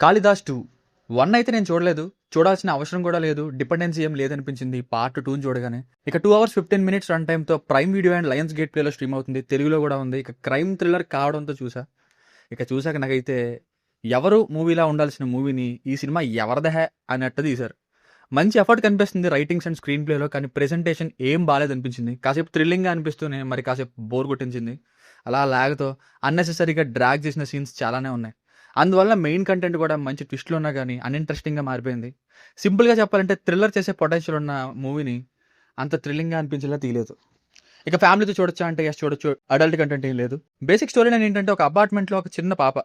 కాళిదాస్ 2 1 అయితే నేను చూడలేదు. చూడాల్సిన అవసరం కూడా లేదు. డిపెండెన్సీ ఏం లేదనిపించింది పార్ట్ 2 చూడగానే. ఇక 2 అవర్స్ 15 మినిట్స్ రన్ టైమ్‌తో prime video and Lionsgate ప్లేలో స్ట్రీమ్ అవుతుంది. తెలుగులో కూడా ఉంది. ఇక క్రైమ్ థ్రిల్లర్ కావడంతో చూసా. ఇక చూసాక నాకైతే ఎవరు మూవీలా ఉండాల్సిన మూవీని ఈ సినిమా ఎవరిదహే అన్నట్టు తీశారు. మంచి ఎఫర్ట్ కనిపిస్తుంది రైటింగ్స్ అండ్ స్క్రీన్ ప్లేలో. కానీ ప్రెజెంటేషన్ ఏం బాలేదనిపించింది. కాసేపు థ్రిల్లింగ్‌గా అనిపిస్తూనే మరి కాసేపు బోర్ కొట్టించింది. అలా లాగ్‌తో అన్నెసెసరీగా డ్రాగ్ చేసిన సీన్స్ చాలానే ఉన్నాయి. అందువల్ల మెయిన్ కంటెంట్ కూడా మంచి ట్విస్టులు ఉన్నా కానీ అన్ఇంట్రెస్టింగ్‌గా మారిపోయింది. సింపుల్‌గా చెప్పాలంటే థ్రిల్లర్ చేసే పొటెన్షియల్ ఉన్న మూవీని అంత థ్రిల్లింగ్‌గా అనిపించేలా తీయలేదు. ఇక ఫ్యామిలీతో చూడొచ్చా అంటే యెస్ చూడొచ్చు. అడల్ట్ కంటెంట్ ఏం లేదు. బేసిక్ స్టోరీ లైన్ ఏంటంటే ఒక అపార్ట్మెంట్‌లో ఒక చిన్న పాప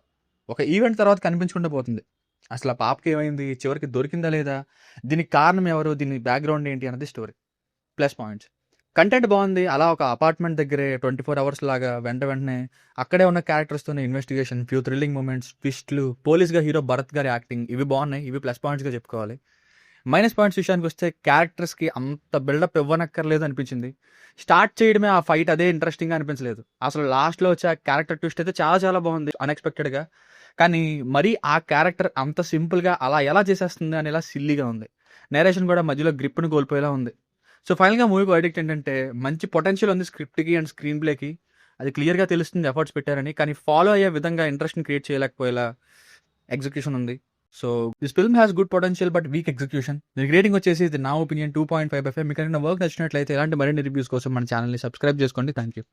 ఒక ఈవెంట్ తర్వాత కనిపించకుండా పోతుంది. అసలు ఆ పాపకి ఏమైంది? చివరికి దొరికిందా లేదా? దీనికి కారణం ఎవరు? దీని బ్యాక్‌గ్రౌండ్ ఏంటి అన్నది స్టోరీ. Plus points. కంటెంట్ బాగుంది. అలా ఒక అపార్ట్మెంట్ దగ్గరే 24 అవర్స్ లాగా వెంటనే అక్కడే ఉన్న క్యారెక్టర్స్తోనే ఇన్వెస్టిగేషన్, ఫ్యూ థ్రిల్లింగ్ మూమెంట్స్, ట్విస్ట్‌లు, పోలీస్‌గా హీరో భరత్ గారి యాక్టింగ్ ఇవి బాగున్నాయి. ఇవి ప్లస్ పాయింట్స్‌గా చెప్పుకోవాలి. మైనస్ పాయింట్స్ విషయానికి వస్తే క్యారెక్టర్స్‌కి అంత బిల్డప్ ఇవ్వనక్కర్లేదు అనిపించింది. స్టార్ట్ చేయడమే ఆ ఫైట్ అదే ఇంట్రెస్టింగ్‌గా అనిపించలేదు. అసలు లాస్ట్‌లో వచ్చే ఆ క్యారెక్టర్ ట్విస్ట్ అయితే చాలా చాలా బాగుంది అన్‌ఎక్స్‌పెక్టెడ్‌గా. కానీ మరీ ఆ క్యారెక్టర్ అంత సింపుల్‌గా అలా ఎలా చేసేస్తుంది అనేలా సిల్లీగా ఉంది. నేరేషన్ కూడా మధ్యలో గ్రిప్‌ని కోల్పోయేలా ఉంది. సో ఫైనల్‌గా మూవీ వర్డిక్ట్ ఏంటంటే మంచి పొటెన్షియల్ ఉంది స్క్రిప్ట్‌కి అండ్ స్క్రీన్ ప్లేకి. అది క్లియర్‌గా తెలుస్తుంది ఎఫర్ట్స్ పెట్టారని. కానీ ఫాలో అయ్యే విధంగా ఇంట్రెస్ట్‌ని క్రియేట్ చేయలేకపోయేలా ఎగ్జిక్యూషన్ ఉంది. So this film has good potential but week execution. దీనికి రేటింగ్ వచ్చేసి ఇది నా ఒపీనియన్ 2.5/5. మీకు ఏమైనా వర్క్ నచ్చినట్లయితే ఇలాంటి మరిన్ని రివ్యూస్ కోసం మన ఛానల్‌ని సబ్స్క్రైబ్ చేసుకోండి. Thank you.